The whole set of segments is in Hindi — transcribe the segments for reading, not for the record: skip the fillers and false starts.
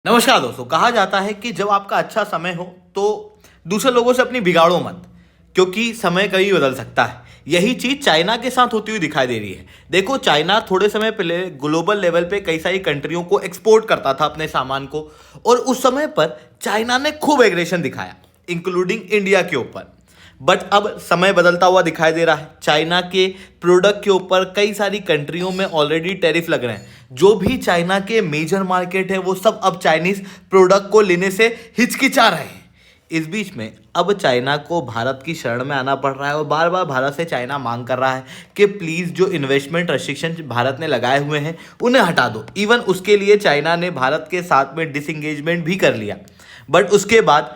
नमस्कार दोस्तों। कहा जाता है कि जब आपका अच्छा समय हो तो दूसरे लोगों से अपनी बिगाड़ो मत, क्योंकि समय कभी बदल सकता है। यही चीज चाइना के साथ होती हुई दिखाई दे रही है। देखो, चाइना थोड़े समय पहले ग्लोबल लेवल पे कई सारी कंट्रियों को एक्सपोर्ट करता था अपने सामान को, और उस समय पर चाइना ने खूब एग्रेशन दिखाया, इंक्लूडिंग इंडिया के ऊपर। बट अब समय बदलता हुआ दिखाई दे रहा है। चाइना के प्रोडक्ट के ऊपर कई सारी कंट्रियों में ऑलरेडी टैरिफ लग रहे हैं। जो भी चाइना के मेजर मार्केट है वो सब अब चाइनीज प्रोडक्ट को लेने से हिचकिचा रहे हैं। इस बीच में अब चाइना को भारत की शरण में आना पड़ रहा है, और बार बार भारत से चाइना मांग कर रहा है कि प्लीज़ जो इन्वेस्टमेंट रेस्ट्रिक्शन भारत ने लगाए हुए हैं उन्हें हटा दो। इवन उसके लिए चाइना ने भारत के साथ में डिसएंगेजमेंट भी कर लिया। बट उसके बाद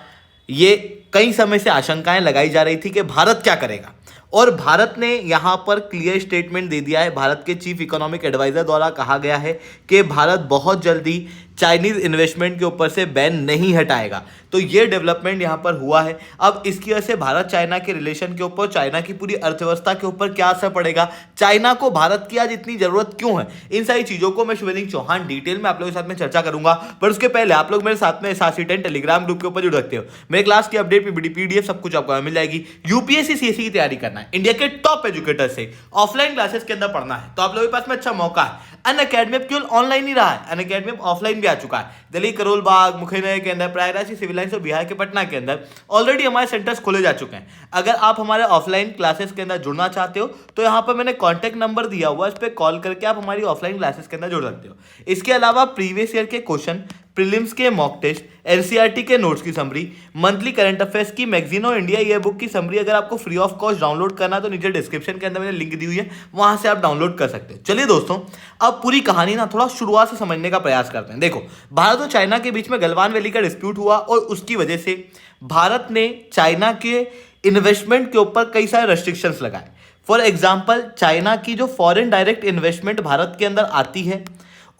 ये कई समय से आशंकाएं लगाई जा रही थी कि भारत क्या करेगा, और भारत ने यहाँ पर क्लियर स्टेटमेंट दे दिया है। भारत के चीफ इकोनॉमिक एडवाइजर द्वारा कहा गया है कि भारत बहुत जल्दी चाइनीज इन्वेस्टमेंट के ऊपर से बैन नहीं हटाएगा। तो ये डेवलपमेंट यहाँ पर हुआ है। अब इसकी वजह से भारत चाइना के रिलेशन के ऊपर, चाइना की पूरी अर्थव्यवस्था के ऊपर क्या असर पड़ेगा, चाइना को भारत की आज इतनी जरूरत क्यों है, इन सारी चीजों को मैं शिवलिंग चौहान डिटेल में आप लोगों के साथ में चर्चा करूंगा। पर उसके पहले आप लोग मेरे साथ में SRC10 टेलीग्राम ग्रुप के ऊपर जुड़ सकते हो। मेरे क्लास की अपडेट PDF सब कुछ आपको मिल जाएगी। यूपीएससी CSE की तैयारी करना है, इंडिया के टॉप एजुकेटर से ऑफलाइन क्लासेस के अंदर पढ़ना है, तो आप लोगों के पास में अच्छा मौका है। अनअकैडमी अब केवल ऑनलाइन ही रहा है, अनअकैडमी अब ऑफलाइन भी आ चुका है। दिल्ली करोल बाग, मुखेनगर के अंदर, प्रयागराज सिविल लाइंस और बिहार के पटना के अंदर ऑलरेडी हमारे सेंटर्स खोले जा चुके हैं। अगर आप हमारे ऑफलाइन क्लासेस के अंदर जुड़ना चाहते हो तो यहाँ पर मैंने कॉन्टैक्ट नंबर दिया हुआ है, इस पर कॉल करके आप हमारी ऑफलाइन क्लासेस के अंदर जुड़ सकते हो। इसके अलावा प्रीवियस ईयर के क्वेश्चन, प्रीलिम्स के मॉक टेस्ट, NCERT के नोट्स की समरी, मंथली करंट अफेयर्स की मैगजीन और इंडिया ईयर बुक की समरी अगर आपको फ्री ऑफ कॉस्ट डाउनलोड करना है तो नीचे डिस्क्रिप्शन के अंदर मैंने लिंक दी हुई है, वहां से आप डाउनलोड कर सकते हो। चलिए दोस्तों, अब पूरी कहानी ना थोड़ा शुरुआत से समझने का प्रयास करते हैं। देखो, भारत और चाइना के बीच में गलवान वैली का डिस्प्यूट हुआ, और उसकी वजह से भारत ने चाइना के इन्वेस्टमेंट के ऊपर कई सारे रेस्ट्रिक्शंस लगाए। फॉर एग्जाम्पल, चाइना की जो फॉरेन डायरेक्ट इन्वेस्टमेंट भारत के अंदर आती है,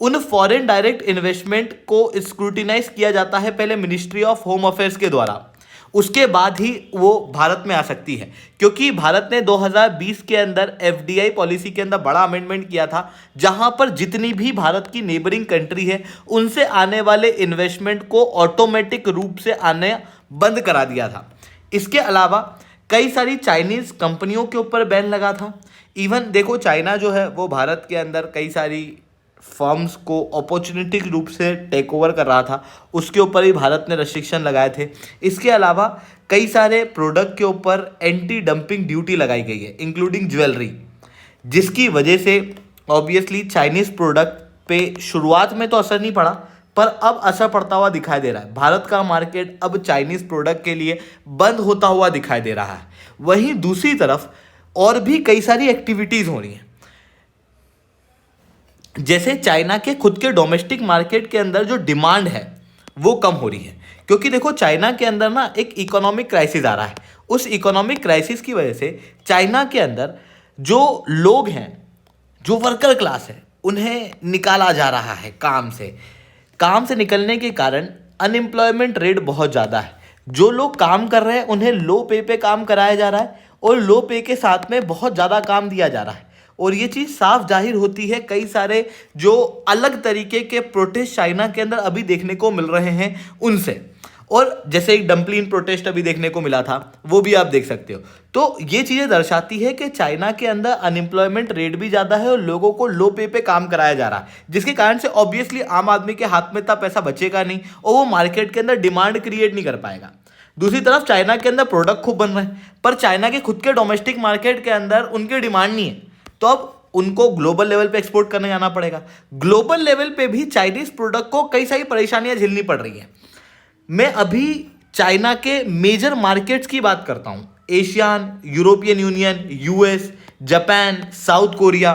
उन फॉरेन डायरेक्ट इन्वेस्टमेंट को स्क्रूटिनाइज किया जाता है पहले मिनिस्ट्री ऑफ होम अफेयर्स के द्वारा, उसके बाद ही वो भारत में आ सकती है। क्योंकि भारत ने 2020 के अंदर FDI पॉलिसी के अंदर बड़ा अमेंडमेंट किया था, जहां पर जितनी भी भारत की नेबरिंग कंट्री है उनसे आने वाले इन्वेस्टमेंट को ऑटोमेटिक रूप से आने बंद करा दिया था। इसके अलावा कई सारी चाइनीज कंपनियों के ऊपर बैन लगा था। इवन देखो, चाइना जो है वो भारत के अंदर कई सारी फर्म्स को अपॉर्चुनिटिक रूप से टेक ओवर कर रहा था, उसके ऊपर ही भारत ने रेस्ट्रिक्शन लगाए थे। इसके अलावा कई सारे प्रोडक्ट के ऊपर एंटी डंपिंग ड्यूटी लगाई गई है, इंक्लूडिंग ज्वेलरी, जिसकी वजह से ऑब्वियसली चाइनीज प्रोडक्ट पे शुरुआत में तो असर नहीं पड़ा, पर अब असर पड़ता हुआ दिखाई दे रहा है। भारत का मार्केट अब चाइनीज प्रोडक्ट के लिए बंद होता हुआ दिखाई दे रहा है। वहीं दूसरी तरफ और भी कई सारी एक्टिविटीज हो रही हैं, जैसे चाइना के खुद के डोमेस्टिक मार्केट के अंदर जो डिमांड है वो कम हो रही है। क्योंकि देखो, चाइना के अंदर ना एक इकोनॉमिक क्राइसिस आ रहा है। उस इकोनॉमिक क्राइसिस की वजह से चाइना के अंदर जो लोग हैं, जो वर्कर क्लास है, उन्हें निकाला जा रहा है काम से। काम से निकलने के कारण अनएम्प्लॉयमेंट रेट बहुत ज़्यादा है। जो लोग काम कर रहे हैं उन्हें लो पे काम कराया जा रहा है, और लो पे के साथ में बहुत ज़्यादा काम दिया जा रहा है। और ये चीज़ साफ जाहिर होती है कई सारे जो अलग तरीके के प्रोटेस्ट चाइना के अंदर अभी देखने को मिल रहे हैं उनसे। और जैसे एक डम्पलिन प्रोटेस्ट अभी देखने को मिला था, वो भी आप देख सकते हो। तो ये चीज़ें दर्शाती है कि चाइना के अंदर अनएम्प्लॉयमेंट रेट भी ज़्यादा है और लोगों को लो पे काम कराया जा रहा है, जिसके कारण से ऑब्वियसली आम आदमी के हाथ में इतना पैसा बचेगा नहीं, और वो मार्केट के अंदर डिमांड क्रिएट नहीं कर पाएगा। दूसरी तरफ चाइना के अंदर प्रोडक्ट खूब बन रहे हैं, पर चाइना के खुद के डोमेस्टिक मार्केट के अंदर उनकी डिमांड नहीं है, तो अब उनको ग्लोबल लेवल पे एक्सपोर्ट करने जाना पड़ेगा। ग्लोबल लेवल पे भी चाइनीज प्रोडक्ट को कई सारी परेशानियां झेलनी पड़ रही हैं। मैं अभी चाइना के मेजर मार्केट्स की बात करता हूं, ASEAN, European Union, US, Japan, South Korea.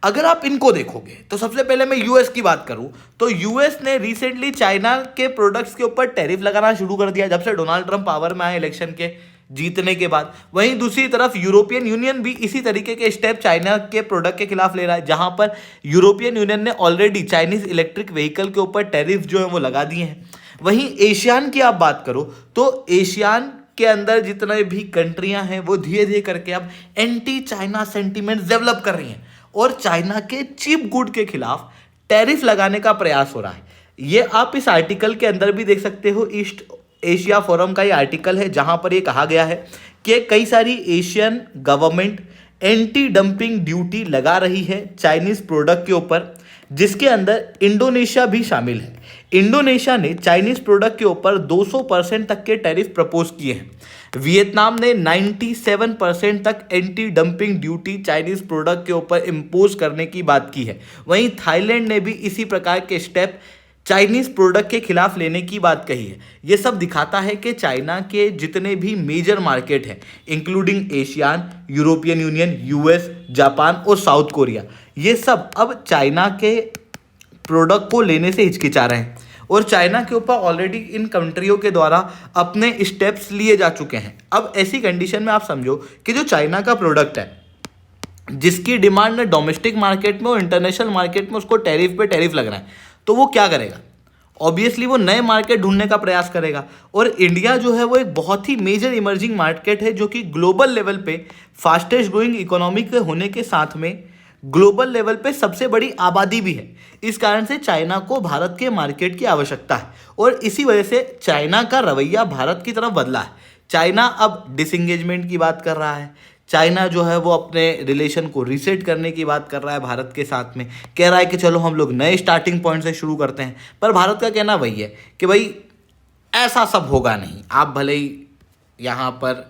अगर आप इनको देखोगे तो सबसे पहले मैं US की बात करूं तो US ने रिसेंटली चाइना के प्रोडक्ट्स के ऊपर टैरिफ लगाना शुरू कर दिया जब से डोनाल्ड ट्रंप पावर में आए इलेक्शन के जीतने के बाद। वहीं दूसरी तरफ यूरोपियन यूनियन भी इसी तरीके के स्टेप चाइना के प्रोडक्ट के खिलाफ ले रहा है, जहां पर यूरोपियन यूनियन ने ऑलरेडी चाइनीज इलेक्ट्रिक व्हीकल के ऊपर टैरिफ जो है वो लगा दिए हैं। वहीं एशियान की आप बात करो तो एशियान के अंदर जितने भी कंट्रियां हैं वो धीरे धीरे करके अब एंटी चाइना सेंटीमेंट डेवलप कर रही हैं, और चाइना के चीप गुड के खिलाफ टैरिफ लगाने का प्रयास हो रहा है। ये आप इस आर्टिकल के अंदर भी देख सकते हो, ईस्ट एशिया फोरम का ये आर्टिकल है जहां पर ये कहा गया है कि कई सारी Asian government anti dumping duty लगा रही है चाइनीज प्रोडक्ट के ऊपर, जिसके अंदर इंडोनेशिया भी शामिल है। इंडोनेशिया ने चाइनीज प्रोडक्ट के ऊपर 200% तक के टैरिफ प्रपोज किए हैं। वियतनाम ने 97% तक anti dumping duty Chinese product के ऊपर इम्पोज करने की बात की है। वहीं थाईलैंड ने भी इसी प्रकार के स्टेप चाइनीज प्रोडक्ट के खिलाफ लेने की बात कही है। ये सब दिखाता है कि चाइना के जितने भी मेजर मार्केट हैं, including ASEAN, European Union, US, Japan और साउथ कोरिया, ये सब अब चाइना के प्रोडक्ट को लेने से हिचकिचा रहे हैं और चाइना के ऊपर ऑलरेडी इन कंट्रियों के द्वारा अपने स्टेप्स लिए जा चुके हैं। अब ऐसी कंडीशन में आप समझो कि जो चाइना का प्रोडक्ट है, जिसकी डिमांड न डोमेस्टिक मार्केट में और इंटरनेशनल मार्केट में उसको टैरिफ पे टैरिफ लग रहा है, तो वो क्या करेगा? ऑब्वियसली वो नए मार्केट ढूंढने का प्रयास करेगा। और इंडिया जो है वो एक बहुत ही मेजर इमर्जिंग मार्केट है, जो कि ग्लोबल लेवल पे फास्टेस्ट ग्रोइंग इकोनॉमी के होने के साथ में ग्लोबल लेवल पे सबसे बड़ी आबादी भी है। इस कारण से चाइना को भारत के मार्केट की आवश्यकता है और इसी वजह से चाइना का रवैया भारत की तरफ बदला है। चाइना अब डिसएंगेजमेंट की बात कर रहा है। चाइना जो है वो अपने रिलेशन को रीसेट करने की बात कर रहा है भारत के साथ में, कह रहा है कि चलो हम लोग नए स्टार्टिंग पॉइंट से शुरू करते हैं। पर भारत का कहना वही है कि भाई ऐसा सब होगा नहीं। आप भले ही यहाँ पर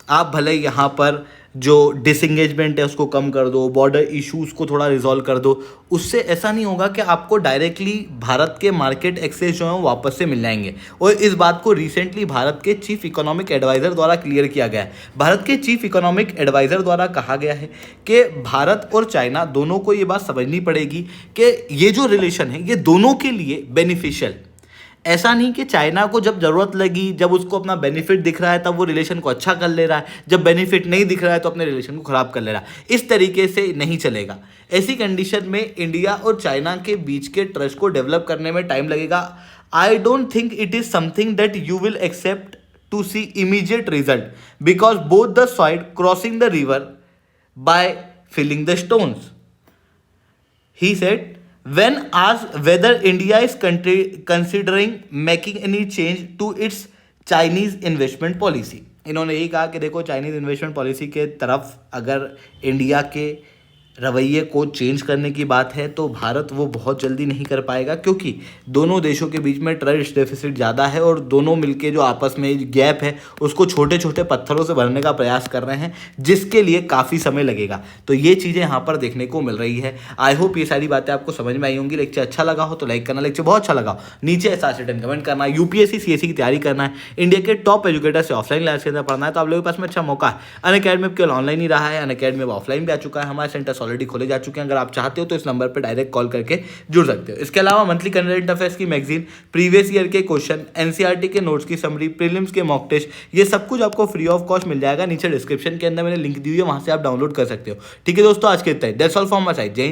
आप भले ही यहाँ पर जो डिसएंगेजमेंट है उसको कम कर दो, बॉर्डर इश्यूज को थोड़ा रिजॉल्व कर दो, उससे ऐसा नहीं होगा कि आपको डायरेक्टली भारत के मार्केट एक्सेस जो है वो वापस से मिल जाएंगे। और इस बात को रिसेंटली भारत के चीफ इकोनॉमिक एडवाइज़र द्वारा क्लियर किया गया है। भारत के चीफ इकोनॉमिक एडवाइज़र द्वारा कहा गया है कि भारत और चाइना दोनों को ये बात समझनी पड़ेगी कि ये जो रिलेशन है ये दोनों के लिए बेनिफिशियल। ऐसा नहीं कि चाइना को जब ज़रूरत लगी, जब उसको अपना बेनिफिट दिख रहा है तब वो रिलेशन को अच्छा कर ले रहा है, जब बेनिफिट नहीं दिख रहा है तो अपने रिलेशन को ख़राब कर ले रहा है। इस तरीके से नहीं चलेगा। ऐसी कंडीशन में इंडिया और चाइना के बीच के ट्रस्ट को डेवलप करने में टाइम लगेगा। I don't think it is something that you will accept to see immediate result, because both the side crossing the river by feeling the stones. He said, when asked whether India is considering making any change to its Chinese investment policy, इन्होंने यही कहा कि देखो चाइनीज़ इन्वेस्टमेंट पॉलिसी के तरफ अगर इंडिया के रवैये को चेंज करने की बात है तो भारत वो बहुत जल्दी नहीं कर पाएगा, क्योंकि दोनों देशों के बीच में ट्रेड डेफिसिट ज़्यादा है और दोनों मिलके जो आपस में गैप है उसको छोटे छोटे पत्थरों से भरने का प्रयास कर रहे हैं, जिसके लिए काफ़ी समय लगेगा। तो ये चीज़ें यहाँ पर देखने को मिल रही है। आई होप ये सारी बातें आपको समझ में आई होंगी। लेक्चर अच्छा लगा हो तो लाइक करना, लेक्चर बहुत अच्छा लगा हो नीचे ऐसा रिटर्न कमेंट करना। यूपीएससी सीएससी की तैयारी करना है, इंडिया के टॉप एजुकेटर से ऑफलाइन क्लास के अंदर पढ़ना है, तो आप लोगों के पास में अच्छा मौका है। अनअकैडमी में केवल ऑनलाइन ही रहा है, अनअकैडमी में ऑफलाइन भी आ चुका है। हमारे सेंटर्स ऑलरेडी खोले जा चुके हैं। अगर आप चाहते हो तो इस नंबर पर डायरेक्ट कॉल करके जुड़ सकते हो। इसके अलावा मंथली करंट अफेयर्स की मैगजीन, प्रीवियस ईयर के क्वेश्चन, एनसीईआरटी के नोट्स की समरी, प्रीलिम्स के मॉक टेस्ट, ये सब कुछ आपको फ्री ऑफ कॉस्ट मिल जाएगा। नीचे डिस्क्रिप्शन के अंदर मैंने लिंक दी हुई है, वहां से आप डाउनलोड कर सकते हो। ठीक है दोस्तों, आज के इतना ही। That's all from my side. जय हिंद।